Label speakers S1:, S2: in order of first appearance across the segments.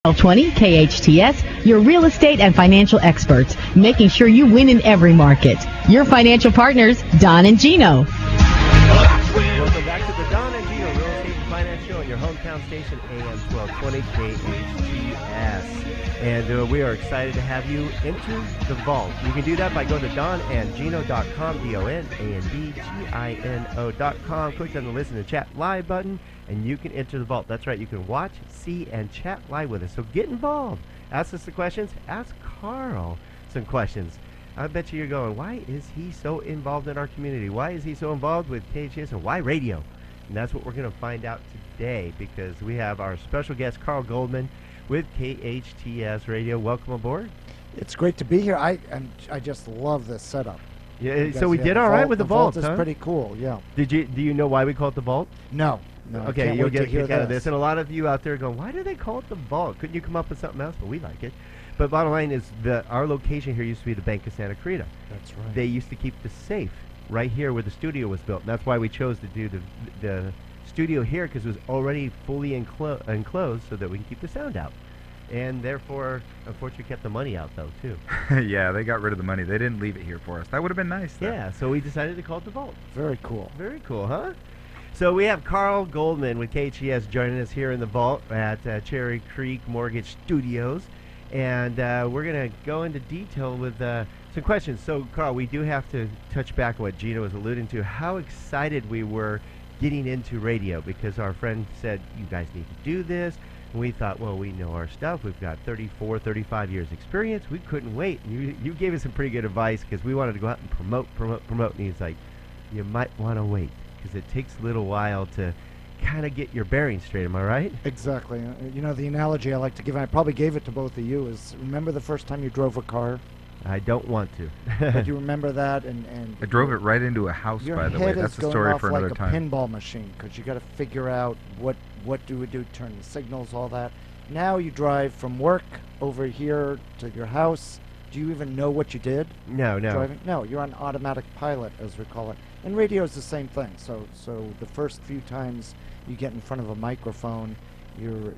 S1: 1220 KHTS, your real estate and financial experts, making sure you win in every market. Your financial partners, Don and Gino.
S2: Welcome back to the Don and Gino Real Estate and Finance Show on your hometown station, AM 1220 KHTS. And we are excited to have you enter the vault. You can do that by going to donandgino.com, DONANDGINO.com. Click on the Listen and Chat Live button, and you can enter the vault. That's right, you can watch, see, and chat live with us. So get involved. Ask us the questions. Ask Carl some questions. I bet you're going, why is he so involved in our community? Why is he so involved with KHTS, and why radio? And that's what we're going to find out today, because we have our special guest, Carl Goldman, with KHTS Radio. Welcome aboard.
S3: It's great to be here. I just love this setup.
S2: Yeah, so we did all right with the vault,
S3: huh? The vault is pretty cool, yeah.
S2: Do you know why we call it the vault?
S3: No.
S2: Okay, you'll get a kick out of this. And a lot of you out there going, why do they call it the vault? Couldn't you come up with something else? But we like it. But bottom line is our location here used to be the Bank of Santa Cruz.
S3: That's right.
S2: They used to keep the safe right here where the studio was built. And that's why we chose to do the studio here, because it was already fully enclosed so that we can keep the sound out. And therefore, unfortunately, kept the money out, though, too.
S4: Yeah, they got rid of the money. They didn't leave it here for us. That would have been nice, though.
S2: Yeah, so we decided to call it the vault.
S3: Very cool.
S2: Very cool, huh? So we have Carl Goldman with KHTS joining us here in the vault at Cherry Creek Mortgage Studios. And we're going to go into detail with some questions. So, Carl, we do have to touch back on what Gino was alluding to, how excited we were getting into radio, because our friend said, you guys need to do this. And we thought, well, we know our stuff. We've got 34, 35 years experience. We couldn't wait. You gave us some pretty good advice, because we wanted to go out and promote. And he's like, you might want to wait, because it takes a little while to kind of get your bearings straight. Am I right?
S3: Exactly. You know, the analogy I like to give, and I probably gave it to both of you, is remember the first time you drove a car?
S2: I don't want to.
S3: But you remember that? And
S4: I drove it right into a house, by the way. That's a story for another time.
S3: Your head is going off like a pinball machine, because you got to figure out what do we do, turn the signals, all that. Now you drive from work over here to your house. Do you even know what you did?
S2: No.
S3: Driving? No, you're on automatic pilot, as we call it. And radio is the same thing. So the first few times you get in front of a microphone, your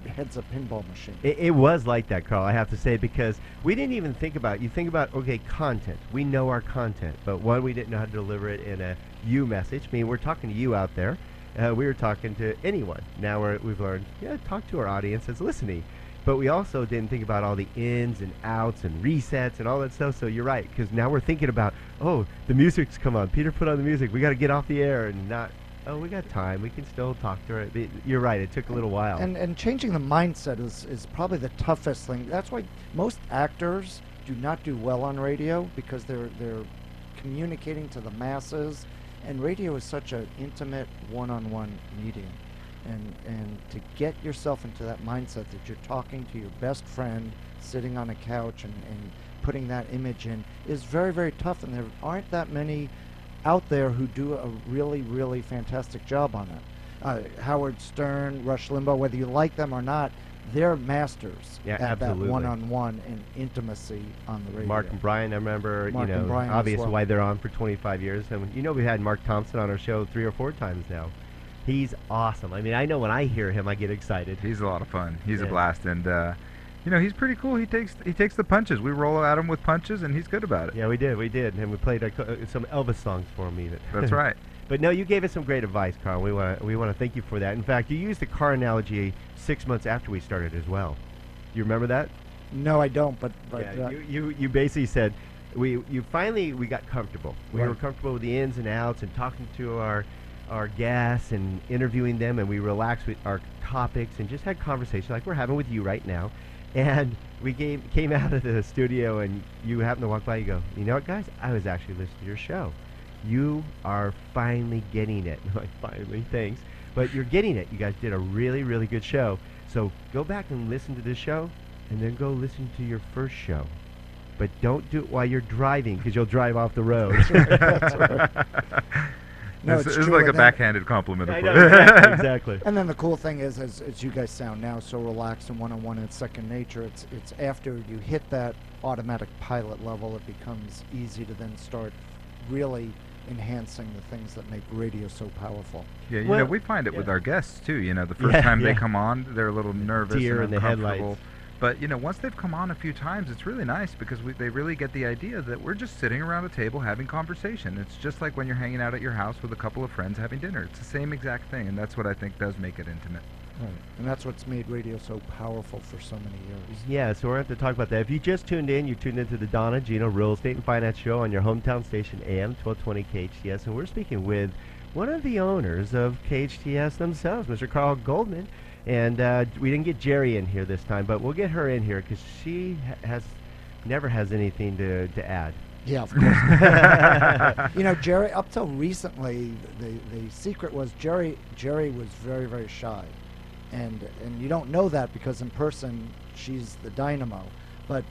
S3: head's a pinball machine.
S2: It was like that, Carl, I have to say, because we didn't even think about it. You think about, okay, content. We know our content, but one, we didn't know how to deliver it in a you message. I mean, we're talking to you out there. We were talking to anyone. Now we've learned, talk to our audience as listening. But we also didn't think about all the ins and outs and resets and all that stuff. So you're right, because now we're thinking about, oh, the music's come on. Peter put on the music. We got to get off the air and not, oh, we got time. We can still talk to her. You're right. It took a little while.
S3: And changing the mindset is probably the toughest thing. That's why most actors do not do well on radio, because they're communicating to the masses. And radio is such an intimate one-on-one medium. And to get yourself into that mindset that you're talking to your best friend sitting on a couch and putting that image in is very, very tough. And there aren't that many out there who do a really, really fantastic job on that. Howard Stern, Rush Limbaugh, whether you like them or not, they're masters at
S2: absolutely.
S3: That one-on-one and intimacy on the radio.
S2: Mark and Brian, I remember,
S3: Brian
S2: obviously why they're on for 25 years. And we had Mark Thompson on our show 3 or 4 times now. He's awesome. I mean, I know when I hear him, I get excited.
S4: He's a lot of fun. He's a blast, and he's pretty cool. He takes the punches. We roll at him with punches, and he's good about it.
S2: Yeah, we did, and we played some Elvis songs for him even.
S4: That's right.
S2: But no, you gave us some great advice, Carl. We want to thank you for that. In fact, you used the car analogy 6 months after we started as well. You remember that?
S3: No, I don't. But
S2: you basically said we got comfortable. We were comfortable with the ins and outs and talking to our guests and interviewing them, and we relaxed with our topics and just had conversation like we're having with you right now. And we came out of the studio, and you happened to walk by. You go, you know what, guys? I was actually listening to your show. You are finally getting it. I'm like, finally, thanks. But you're getting it. You guys did a really, really good show. So go back and listen to this show, and then go listen to your first show. But don't do it while you're driving, because you'll drive off the road.
S3: That's right. No,
S4: it's like a backhanded compliment.
S2: I know, exactly.
S3: And then the cool thing is, as you guys sound now so relaxed and one-on-one and second nature, it's after you hit that automatic pilot level, it becomes easy to then start really enhancing the things that make radio so powerful.
S4: Yeah,
S2: Well,
S4: we find it with
S2: yeah.
S4: our guests too. The first
S2: Yeah,
S4: time they
S2: yeah.
S4: come on, they're a little nervous
S2: Deer
S4: and
S2: in the
S4: uncomfortable.
S2: headlights.
S4: But once they've come on a few times, it's really nice because they really get the idea that we're just sitting around a table having conversation. It's just like when you're hanging out at your house with a couple of friends having dinner. It's the same exact thing, and that's what I think does make it intimate.
S3: Right. And that's what's made radio so powerful for so many years.
S2: Yeah, so we're going to have to talk about that. If you just tuned in, you tuned into the Donna Gino Real Estate and Finance Show on your hometown station, AM 1220 KHTS, and we're speaking with one of the owners of KHTS themselves, Mr. Carl Goldman. And we didn't get Jerry in here this time, but we'll get her in here because she never has anything to add.
S3: Yeah, of course. Jerry, up till recently, the secret was Jerry was very, very shy. And you don't know that because in person, she's the dynamo. But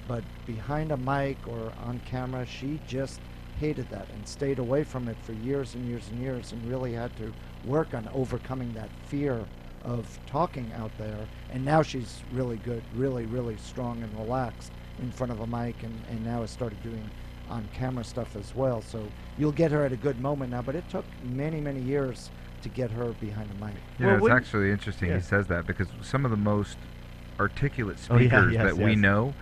S3: behind a mic or on camera, she just hated that and stayed away from it for years and years and years and really had to work on overcoming that fear of talking out there. And now she's really good, really, really strong and relaxed in front of a mic, and now has started doing on-camera stuff as well. So you'll get her at a good moment now, but it took many, many years to get her behind a mic.
S4: It's actually interesting he says that because some of the most articulate speakers we know,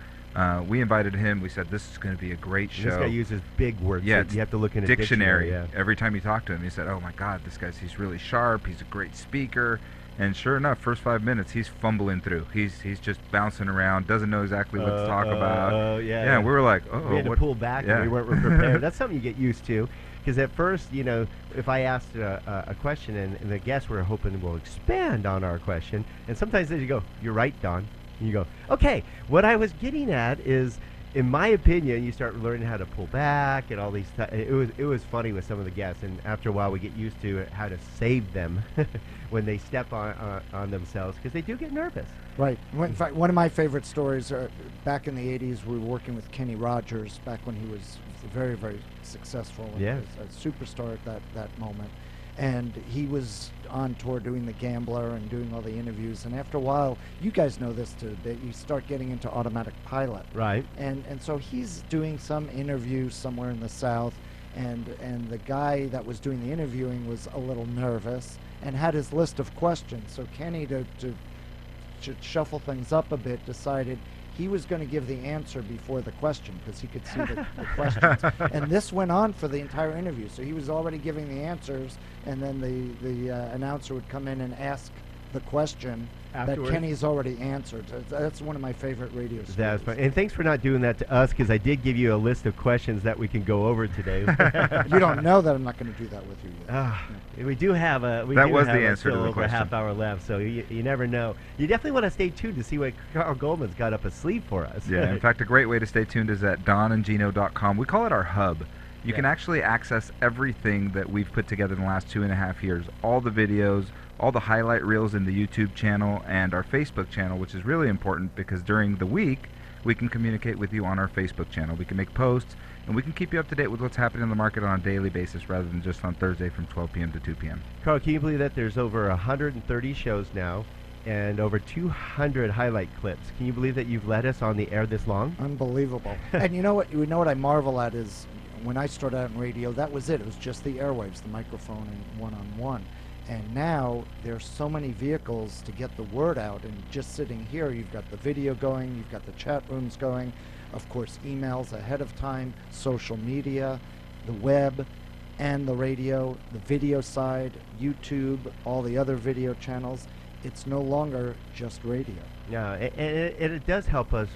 S4: we invited him. We said, this is going to be a great show.
S2: This guy uses big words.
S4: Yeah,
S2: so you have to look in a
S4: dictionary.
S2: Yeah.
S4: Every time you talk to him, he said, oh my God, he's really sharp. He's a great speaker. And sure enough, first 5 minutes, he's fumbling through. He's just bouncing around, doesn't know exactly what to talk about.
S2: Yeah,
S4: we were like,
S2: we had to pull back and we weren't prepared. That's something you get used to. Because at first, if I asked a question and the guests were hoping we'll expand on our question, and sometimes you go, you're right, Don. And you go, okay, what I was getting at is, in my opinion, you start learning how to pull back and all these. It was funny with some of the guests, and after a while, we get used to how to save them when they step on themselves because they do get nervous.
S3: Right. In fact, one of my favorite stories back in the '80s, we were working with Kenny Rogers back when he was very, very successful and a superstar at that moment. And he was on tour doing The Gambler and doing all the interviews. And after a while, you guys know this too, that you start getting into automatic pilot.
S2: Right.
S3: And so he's doing some interview somewhere in the South, and the guy that was doing the interviewing was a little nervous and had his list of questions. So Kenny, to shuffle things up a bit, decided he was going to give the answer before the question because he could see the questions. And this went on for the entire interview. So he was already giving the answers, and then the announcer would come in and ask the question afterwards that Kenny's already answered. That's one of my favorite radio stories.
S2: That's fine. And thanks for not doing that to us because I did give you a list of questions that we can go over today.
S3: You don't know that I'm not going to do that with you yet.
S2: We do have a still over a half hour left, so you never know. You definitely want to stay tuned to see what Carl Goldman's got up his sleeve for us.
S4: Yeah, in fact, a great way to stay tuned is at donandgino.com. We call it our hub. You can actually access everything that we've put together in the last 2.5 years, all the videos, all the highlight reels in the YouTube channel and our Facebook channel, which is really important because during the week we can communicate with you on our Facebook channel. We can make posts and we can keep you up to date with what's happening in the market on a daily basis rather than just on Thursday from 12 p.m. to 2 p.m.
S2: Carl, can you believe that there's over 130 shows now and over 200 highlight clips? Can you believe that you've led us on the air this long?
S3: Unbelievable. And you know what I marvel at is when I started out in radio, that was it. It was just the airwaves, the microphone, and one-on-one. And now there's so many vehicles to get the word out. And just sitting here, you've got the video going, you've got the chat rooms going, of course, emails ahead of time, social media, the web, and the radio, the video side, YouTube, all the other video channels. It's no longer just radio.
S2: Yeah, and it does help us.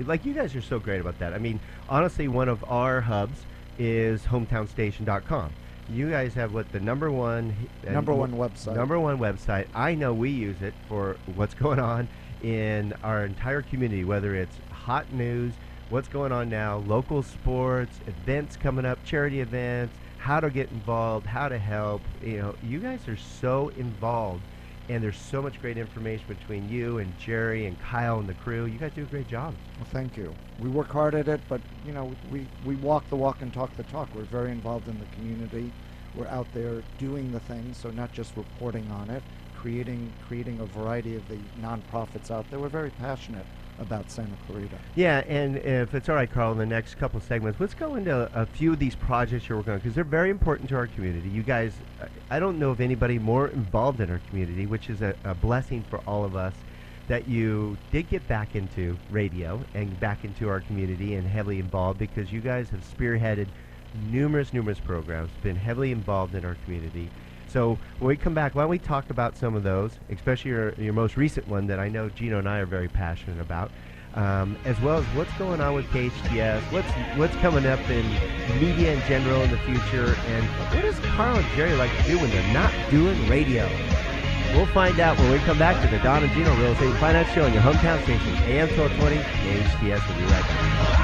S2: Like you guys are so great about that. I mean, honestly, one of our hubs is hometownstation.com. You guys have the number one
S3: website.
S2: Number one website. I know we use it for what's going on in our entire community, whether it's hot news, what's going on now, local sports, events coming up, charity events, how to get involved, how to help. You guys are so involved, and there's so much great information between you and Jerry and Kyle and the crew. You guys do a great job.
S3: Well, thank you. We work hard at it, but we walk the walk and talk the talk. We're very involved in the community. We're out there doing the things, so not just reporting on it, creating a variety of the nonprofits out there. We're very passionate about Santa Clarita.
S2: Yeah, and if it's all right, Carl, in the next couple of segments, let's go into a few of these projects you're working on, because they're very important to our community. You guys, I don't know of anybody more involved in our community, which is a blessing for all of us, that you did get back into radio and back into our community and heavily involved, because you guys have spearheaded numerous programs, been heavily involved in our community. So when we come back, why don't we talk about some of those, especially your most recent one that I know Gino and I are very passionate about, as well as what's going on with KHTS, what's coming up in media in general in the future, and what does Carl and Jerry like to do when they're not doing radio? We'll find out when we come back to the Don and Gino Real Estate and Finance Show on your hometown station, AM 1220, KHTS. We'll be right back.